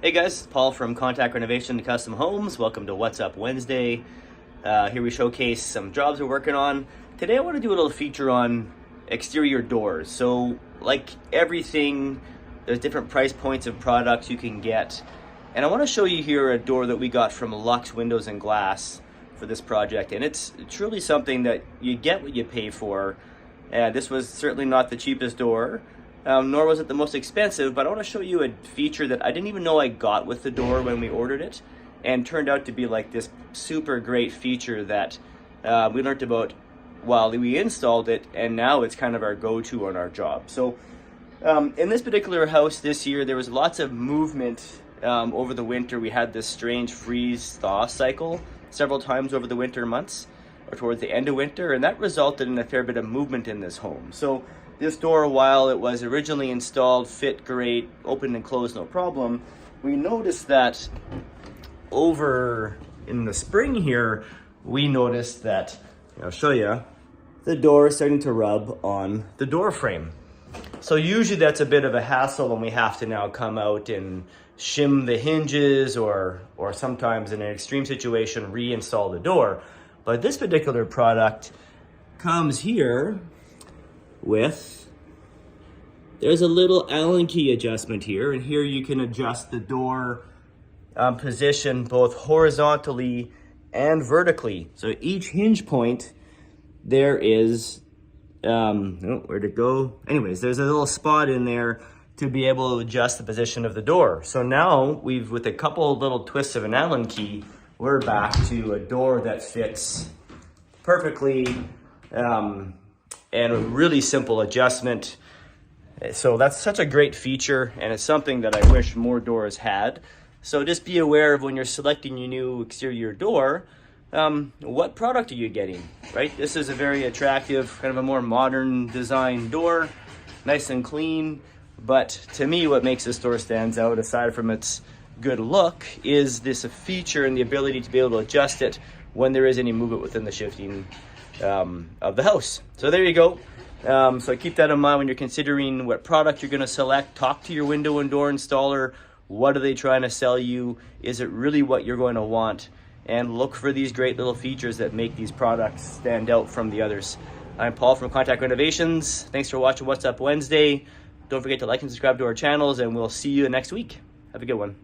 Hey guys, Paul from Contact Renovation to Custom Homes. Welcome to What's Up Wednesday. Here we showcase some jobs we're working on. Today I want to do a little feature on exterior doors. So like everything, there's different price points of products you can get. And I want to show you here a door that we got from Lux Windows and Glass for this project. And it's truly something that you get what you pay for. This was certainly not the cheapest door. Nor was it the most expensive, but I want to show you a feature that I didn't even know I got with the door when we ordered it, and turned out to be like this super great feature that we learned about while we installed it, and now it's kind of our go-to on our job. So in this particular house this year, there was lots of movement over the winter. We had this strange freeze-thaw cycle several times over the winter months, or towards the end of winter, and that resulted in a fair bit of movement in this home. So this door, while it was originally installed, fit great, opened and closed no problem. We noticed that over in the spring here, we noticed that, I'll show you, the door is starting to rub on the door frame. So usually that's a bit of a hassle when we have to now come out and shim the hinges or sometimes in an extreme situation, reinstall the door. But this particular product comes here with, there's a little Allen key adjustment here, and here you can adjust the door position both horizontally and vertically. So each hinge point, there is, where'd it go? Anyways, there's a little spot in there to be able to adjust the position of the door. So now with a couple little twists of an Allen key, we're back to a door that fits perfectly, and a really simple adjustment. So that's such a great feature, and it's something that I wish more doors had. So just be aware of when you're selecting your new exterior door, what product are you getting, right? This is a very attractive, kind of a more modern design door, nice and clean. But to me, what makes this door stands out, aside from its good look, is this feature and the ability to be able to adjust it when there is any movement within the shifting of the house. So there you go. So keep that in mind when you're considering what product you're going to select. Talk to your window and door installer. What are they trying to sell you? Is it really what you're going to want? And look for these great little features that make these products stand out from the others. I'm Paul from Contact Renovations. Thanks for watching What's Up Wednesday. Don't forget to like and subscribe to our channels, and we'll see you next week. Have a good one.